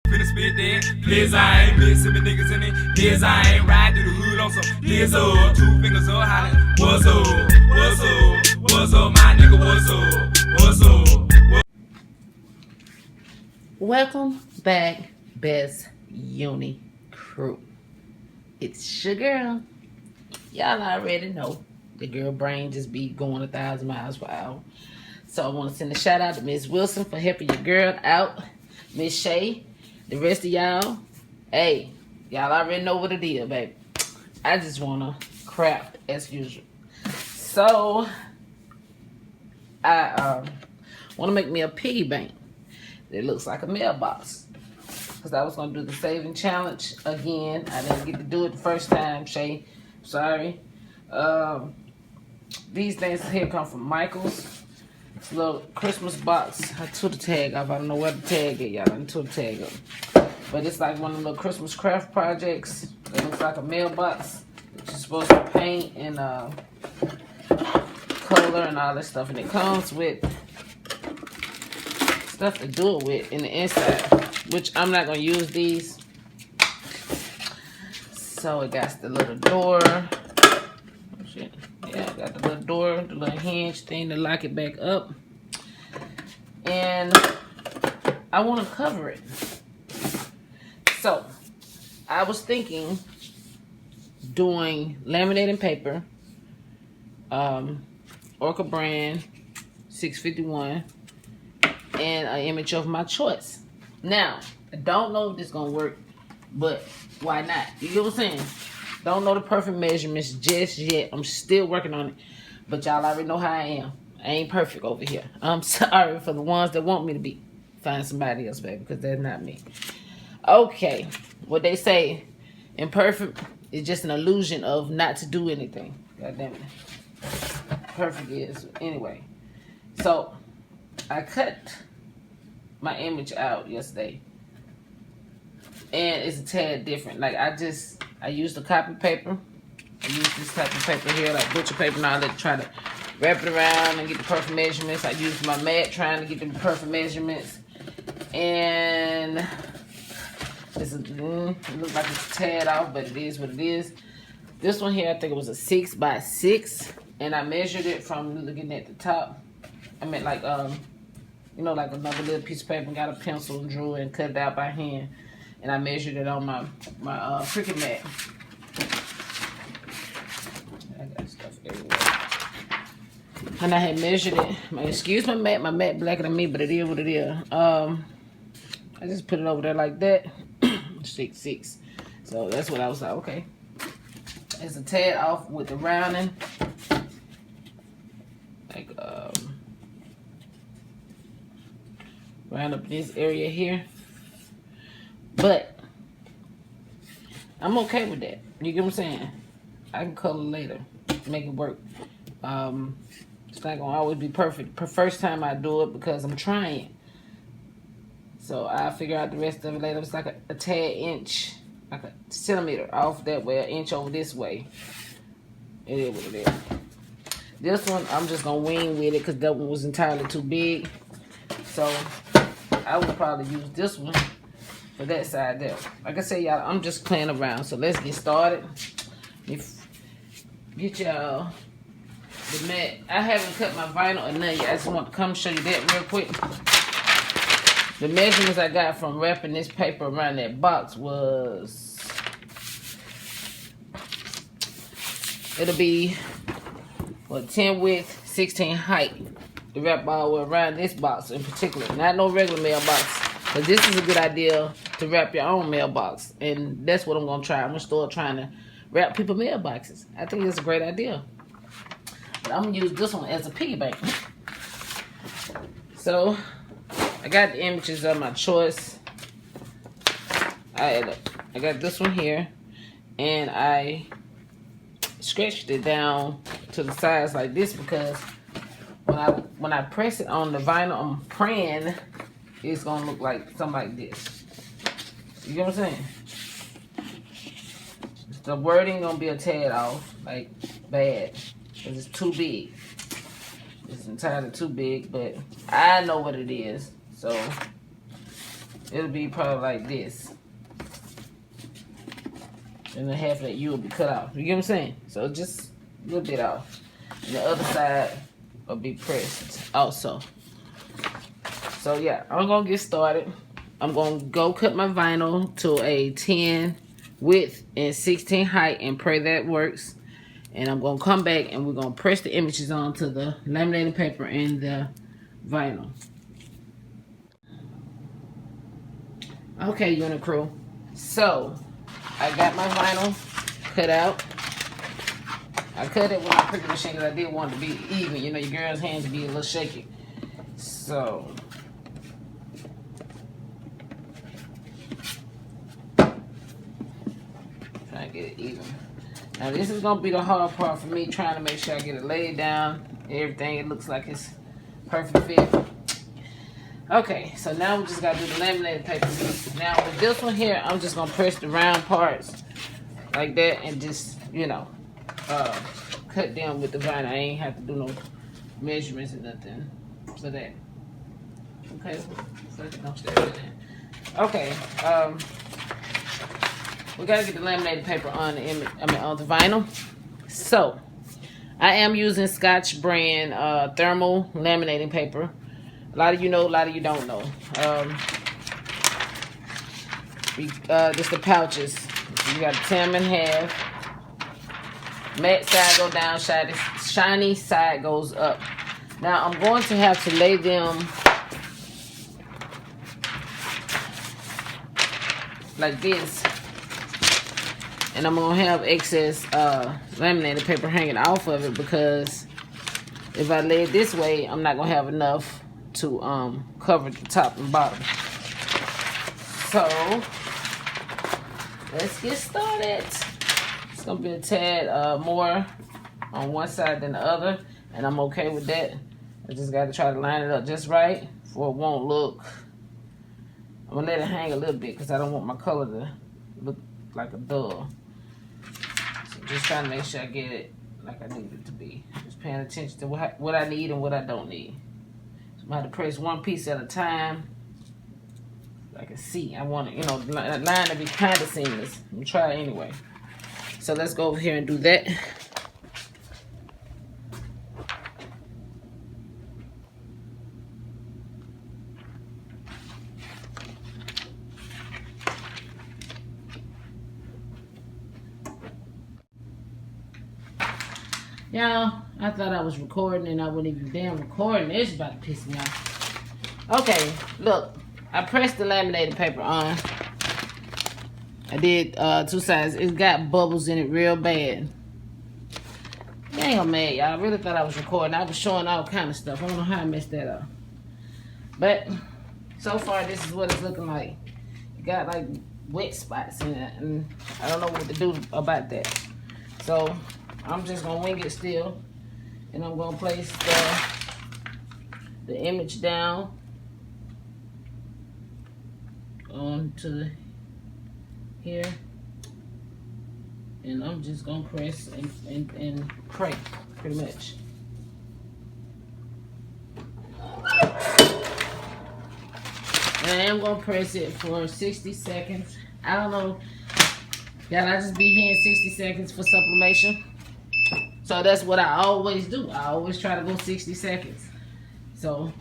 finna spit that. Please, I ain't missing me niggas in it. Please, I ain't ride through the hood on some. Please, up, 2 fingers up, hollering. What's up? What's up? What's up, my nigga? What's up? What's up? Welcome back, Best Uni Crew. It's your girl. Y'all already know the girl brain just be going 1,000 miles per hour. So I want to send a shout out to Miss Wilson for helping your girl out. Miss Shay, the rest of y'all. Hey, y'all already know what it is, baby. I just want to craft as usual. So I want to make me a piggy bank. It looks like a mailbox. Because I was going to do the saving challenge again. I didn't get to do it the first time, Shay. Sorry. These things here come from Michael's. It's a little Christmas box. I took the tag off. I don't know where the tag is, y'all. I took the tag up. But it's like one of the little Christmas craft projects. It looks like a mailbox that you're supposed to paint and color and all that stuff. And it comes with stuff to do it with in the inside, which I'm not going to use these. So it got the little door. Oh, shit. Yeah, I got the little door, the little hinge thing to lock it back up. And I want to cover it. So I was thinking doing laminating paper, Orca brand 651, and an image of my choice. Now, I don't know if this is going to work, but why not? You get what I'm saying? Don't know the perfect measurements just yet. I'm still working on it. But y'all already know how I am. I ain't perfect over here. I'm sorry for the ones that want me to be. Find somebody else, baby, because that's not me. Okay. What they say, imperfect is just an illusion of not to do anything. God damn it. Perfect is. Anyway. So, I cut my image out yesterday. And it's a tad different. Like, I used the copy paper. I used this type of paper here, like butcher paper and all that, to try to wrap it around and get the perfect measurements. I used my mat trying to get the perfect measurements. And it looks like it's a tad off, but it is what it is. This one here, I think it was a 6 by 6. And I measured it from looking at the top. I meant like, you know, like another little piece of paper and got a pencil and drew it and cut it out by hand. And I measured it on my Cricut mat. I got stuff everywhere. And I had measured it. Excuse my mat blacker than me, but it is what it is. I just put it over there like that. 6'6". So that's what I was like, okay. It's a tad off with the rounding. Like, round up this area here. But I'm okay with that. You get what I'm saying? I can color later, make it work. It's not gonna always be perfect. The first time I do it because I'm trying. So I'll figure out the rest of it later. It's like a tad inch, like a centimeter off that way, an inch over this way. It is what it is. This one, I'm just gonna wing with it because that one was entirely too big. So I would probably use this one for that side there. Like I said, y'all, I'm just playing around. So let's get started. Get y'all the mat. I haven't cut my vinyl or nothing yet. I just want to come show you that real quick. The measurements I got from wrapping this paper around that box was, it'll be, what, 10 width, 16 height. To wrap all the way around this box in particular. Not no regular mailbox. But this is a good idea to wrap your own mailbox. And that's what I'm going to try. I'm going to start trying to wrap people mailboxes. I think it's a great idea. But I'm going to use this one as a piggy bank. So, I got the images of my choice. I got this one here. And I stretched it down to the sides like this because when I press it on the vinyl, I'm praying it's gonna look like something like this. You get what I'm saying? The wording gonna be a tad off, like bad, because it's too big. It's entirely too big, but I know what it is. So it'll be probably like this. And then half of that U will be cut off. You get what I'm saying? So just a little bit off. And the other side will be pressed also. So yeah, I'm gonna get started. I'm gonna go cut my vinyl to a 10 width and 16 height and pray that works. And I'm gonna come back and we're gonna press the images onto the laminated paper and the vinyl. Okay, unit crew. So I got my vinyl cut out. I cut it with my pricker machine because I did want it to be even. You know, your girl's hands be a little shaky. So trying to get it even. Now this is gonna be the hard part for me, trying to make sure I get it laid down. Everything, it looks like it's perfect fit. Okay, so now we just gotta do the laminated paper piece. Now with this one here, I'm just gonna press the round parts like that and just, you know, cut them with the vinyl. I ain't have to do no measurements or nothing for that. Okay, okay. We gotta get the laminated paper on the image, on the vinyl. So I am using Scotch brand thermal laminating paper. A lot of you know, a lot of you don't know. Just the pouches. You got to tear them in half. Matte side go down, shiny side goes up. Now I'm going to have to lay them like this. And I'm going to have excess laminated paper hanging off of it because if I lay it this way, I'm not going to have enough to cover the top and bottom. So let's get started. It's gonna be a tad more on one side than the other, and I'm okay with that. I just gotta try to line it up just right for it won't look. I'm gonna let it hang a little bit because I don't want my color to look like a dull. So just trying to make sure I get it like I need it to be. Just paying attention to what I need and what I don't need. So I'm gonna have to press one piece at a time. I can see. I want to, you know, line to be kind of seamless. I'm gonna try it anyway. So let's go over here and do that. Y'all, I thought I was recording and I wasn't even damn recording. It's about to piss me off. Okay, look. I pressed the laminated paper on. I did two sides. It got bubbles in it real bad. Dang, mad, y'all. I really thought I was recording. I was showing all kind of stuff. I don't know how I messed that up. But so far, this is what it's looking like. It got like wet spots in it, and I don't know what to do about that. So I'm just gonna wing it still, and I'm gonna place the image down onto here, and I'm just gonna press and pray pretty much. And I am gonna press it for 60 seconds. I don't know, y'all, I just be here in 60 seconds for sublimation. So that's what I always do. I always try to go 60 seconds. So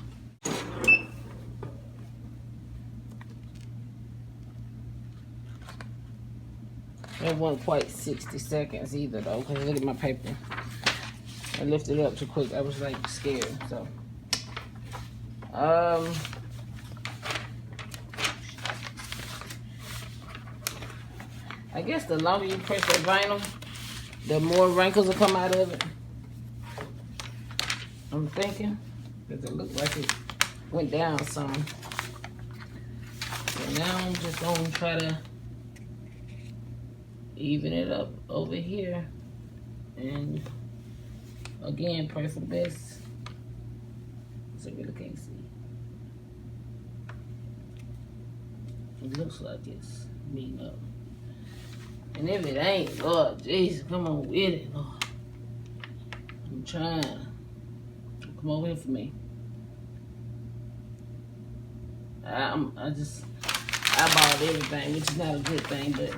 it wasn't quite 60 seconds either though, because look at my paper. I lifted it up too quick. I was like scared. So I guess the longer you press that vinyl, the more wrinkles will come out of it. I'm thinking, because it looked like it went down some. So now I'm just gonna try to even it up over here, and again pray for the best. So I really can't see. It looks like it's meeting up. And if it ain't, Lord Jesus, come on with it, Lord. I'm trying. Come over here for me. I just out everything, which is not a good thing, but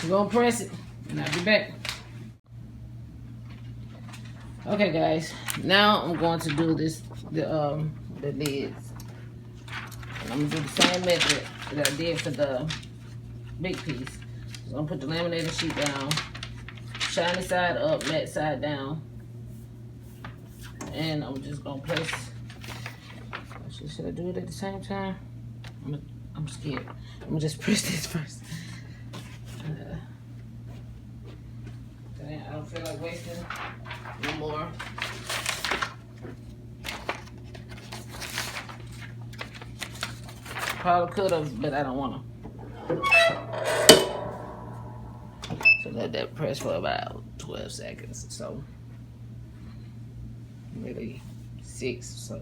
we're gonna press it and I'll be back. Okay guys, now I'm going to do this, the lids. And I'm gonna do the same method that I did for the big piece. So I'm gonna put the laminated sheet down, shiny side up, matte side down. And I'm just gonna place, should I do it at the same time? I'm scared. I'm gonna just press this first. I don't feel like wasting no more. Probably could have, but I don't want to. So let that press for about 12 seconds. So really 6. So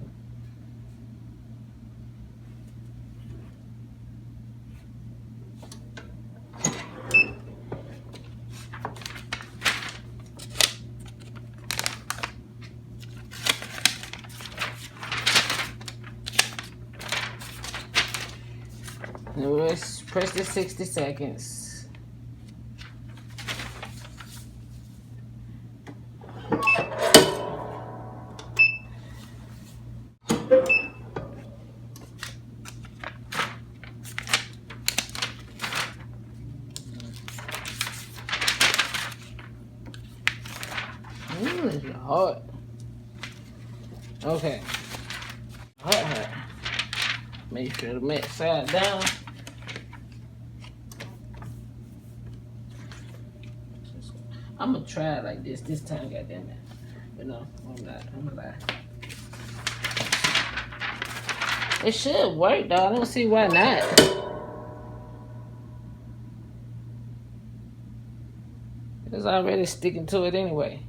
let's press this 60 seconds. Ooh, it's hot. Okay. Hot. Make sure the mat side down. I'm gonna try it like this time, goddamn it. But no, I'm not. I'm gonna lie. It should work though. I don't see why not. It's already sticking to it anyway.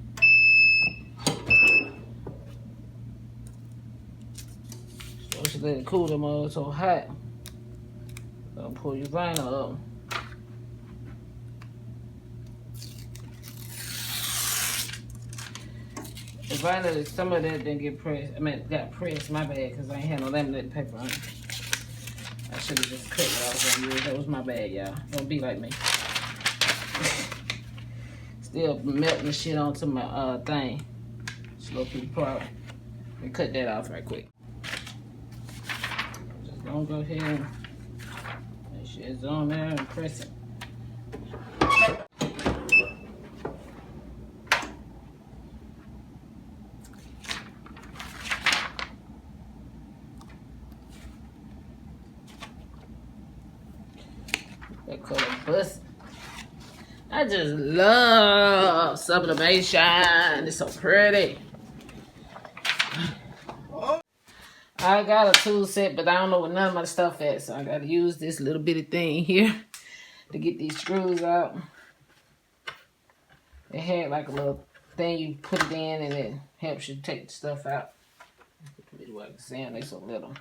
So just let it cool them all. It's so hot. Gonna pull your vinyl up. The vinyl, some of that didn't get pressed. I mean, got pressed. My bad, because I ain't had no laminated paper on it. I should have just cut what I was gonna use. That was my bad, y'all. Don't be like me. Still melting the shit onto my thing. Slow people problem. Let me cut that off right quick. Just gonna go ahead and make sure it's on there and press it. That color bust. I just love sublimation. It's so pretty. I got a tool set, but I don't know where none of my stuff at, so I gotta use this little bitty thing here to get these screws out. It had like a little thing you put it in and it helps you take the stuff out. Pretty well saying they so little.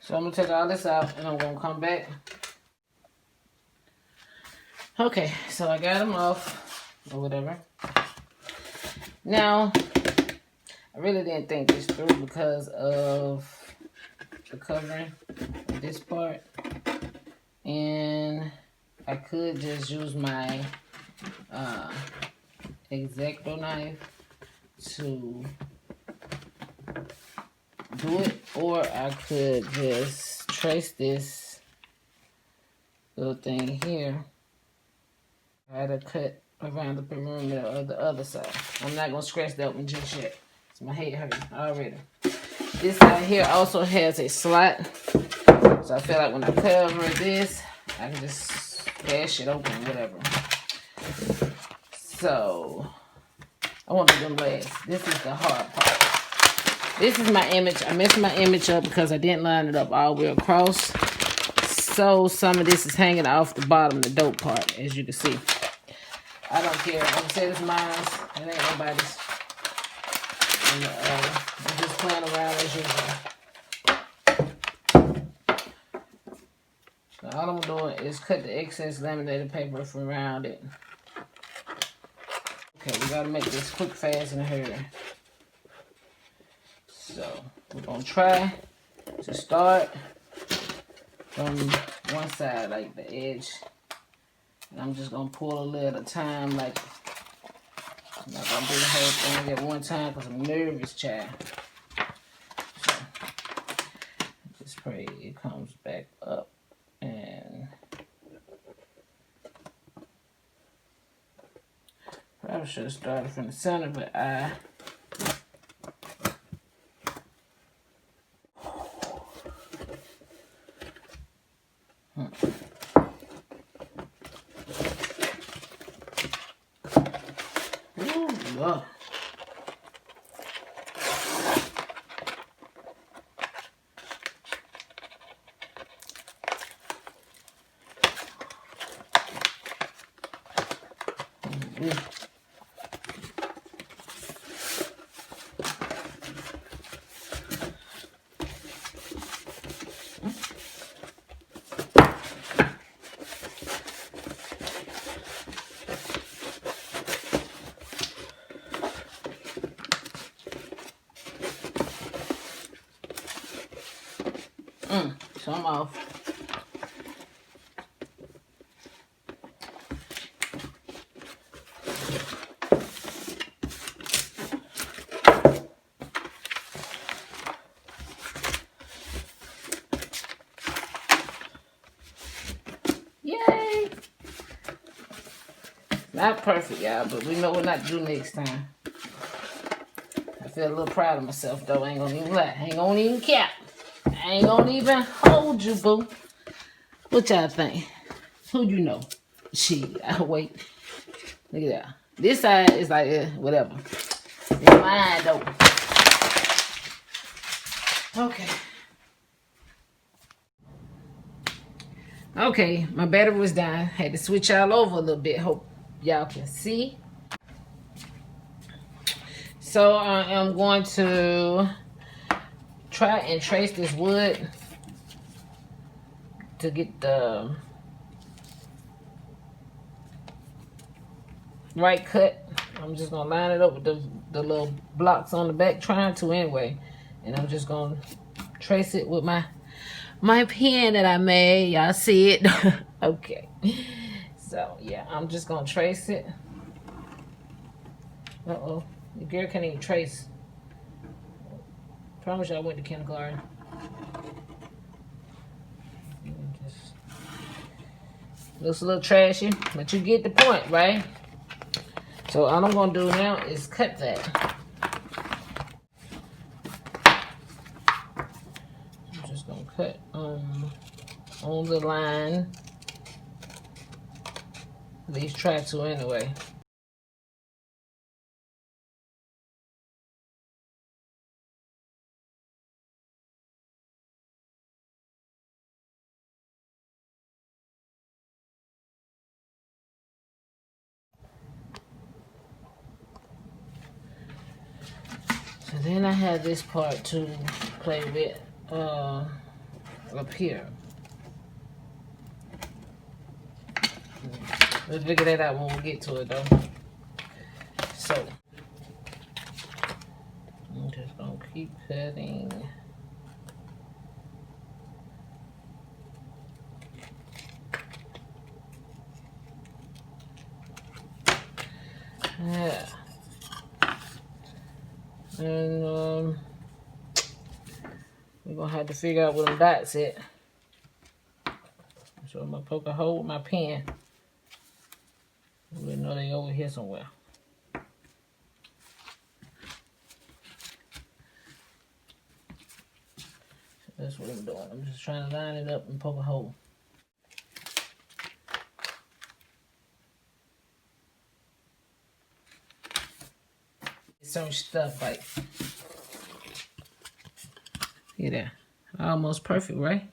So I'm gonna take all this out and I'm gonna come back. Okay, so I got them off or whatever. Now, I really didn't think this through because of the covering of this part. And I could just use my X-Acto knife to do it, or I could just trace this little thing here. I had to cut around the perimeter of the other side. I'm not gonna scratch that one just yet. It's my head hurting already. This side here also has a slot, so I feel like when I cover this, I can just bash it open, whatever. So I want to do them last. This is the hard part. This is my image. I messed my image up because I didn't line it up all the way across. So some of this is hanging off the bottom, the dope part, as you can see. I don't care. Like I said, it's mine. It ain't nobody's. And, I'm just playing around as usual. So all I'm doing is cut the excess laminated paper from around it. Okay, we gotta make this quick, fast, and a hurry. So we're gonna try to start from one side, like the edge. And I'm just gonna pull a little at a time, like I'm not gonna do the whole thing at one time because I'm nervous, child. So just pray it comes back up and probably should have started from the center, but I Lord. So I'm off. Yay! Not perfect, y'all, but we know what not to do next time. I feel a little proud of myself, though. I ain't gonna even lie. I ain't gonna even cap. I ain't gonna even hold you, boo. What y'all think? Who you know? Shit, I'll wait. Look at that. This side is like, whatever. It's mine, though. Okay. Okay, my battery was dying. Had to switch y'all over a little bit. Hope y'all can see. So I am going to try and trace this wood to get the right cut. I'm just gonna line it up with the little blocks on the back, trying to anyway. And I'm just gonna trace it with my pen that I made. Y'all see it? Okay. So yeah, I'm just gonna trace it. Uh-oh, the girl can't even trace. Promise you I went to kindergarten. Just looks a little trashy, but you get the point, right? So all I'm gonna do now is cut that. I'm just gonna cut on the line. At least try to anyway. So then I have this part to play with up here. Let's figure that out when we get to it though. So I'm just gonna keep cutting. Yeah. And we're gonna have to figure out where them dots at. So I'm gonna poke a hole with my pen. We know they over here somewhere. So that's what I'm doing. I'm just trying to line it up and poke a hole. certain stuff like. See that? Almost perfect, right?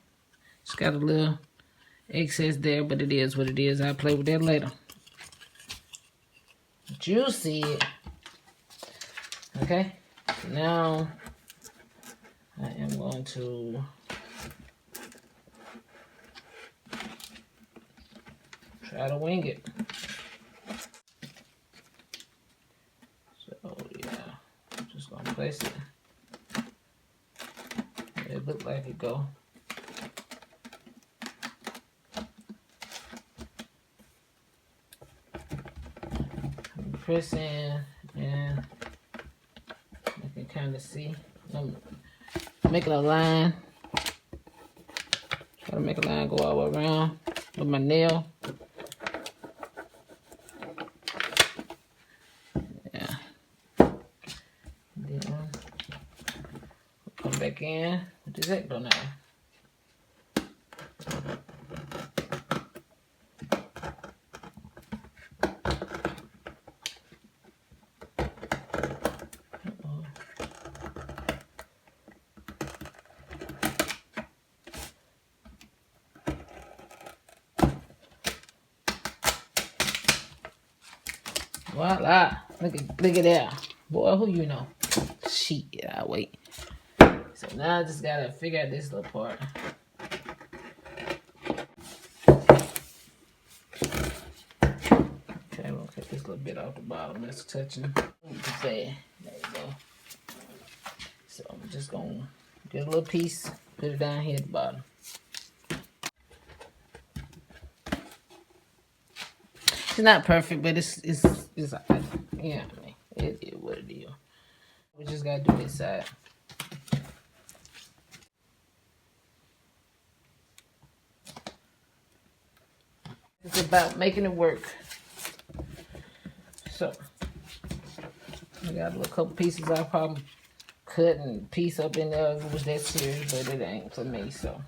Just got a little excess there, but it is what it is. I'll play with that later. But you see it. Okay? Now, I am going to try to wing it. So, yeah. I'm just going to place it. It looked like it go. I'm pressing and you can kind of see. I'm making a line. Try to make a line go all the way around with my nail. Yeah. Then we'll come back in with this Ecto now. Voila. Look at that. Boy, who you know? Shit, I wait. So now I just gotta figure out this little part. Okay, I'm gonna cut this little bit off the bottom that's touching. There you go. So I'm just gonna get a little piece, put it down here at the bottom. It's not perfect, but it's yeah, I mean, it is what it is. We just gotta do this side. It's about making it work. So I got a little couple pieces I probably cut and piece up in there if it was that serious, but it ain't for me, so.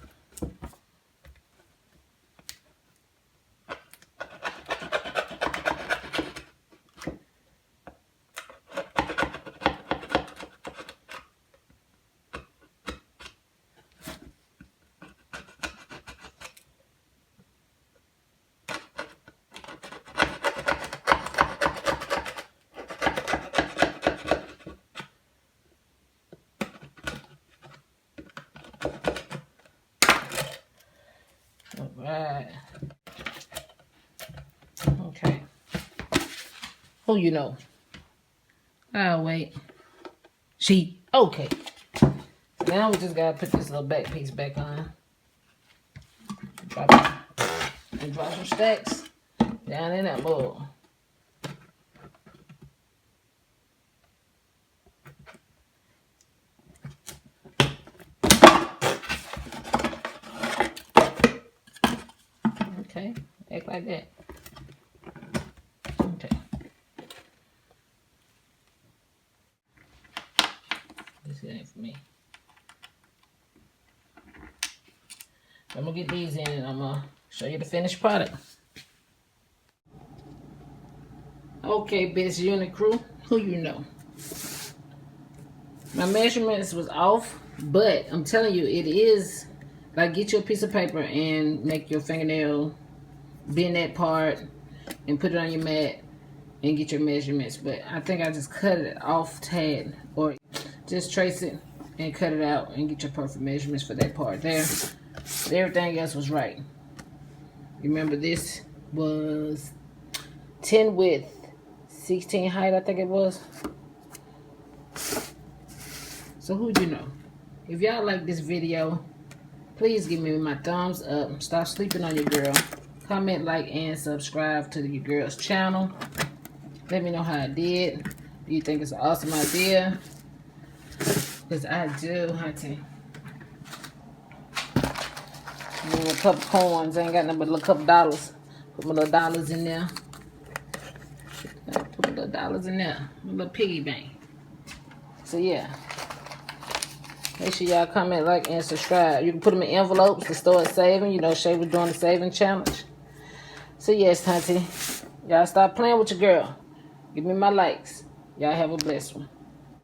Alright. Okay. Who you know? Oh, wait. She. Okay. Now we just gotta put this little back piece back on. Drop it. And drop some stacks down in that bowl. Okay, act like that. Okay. This ain't for me. I'm gonna get these in and I'm gonna show you the finished product. Okay, business unit crew, who you know? My measurements was off, but I'm telling you, it is like get you a piece of paper and make your fingernail, bend that part and put it on your mat and get your measurements. But I think I just cut it off tad, or just trace it and cut it out and get your perfect measurements for that part there. Everything else was right. Remember, this was 10 width, 16 height, I think it was. So who you know? If y'all like this video, please give me my thumbs up. Stop sleeping on your girl. Comment, like, and subscribe to your girl's channel. Let me know how I did. Do you think it's an awesome idea? Because I do, hunty. A couple coins. I ain't got nothing but a couple dollars. Put my little dollars in there. Put my little dollars in there. My little piggy bank. So yeah. Make sure y'all comment, like, and subscribe. You can put them in envelopes to start saving. You know, Shay was doing the saving challenge. So yes, hunty. Y'all stop playing with your girl. Give me my likes. Y'all have a blessed one.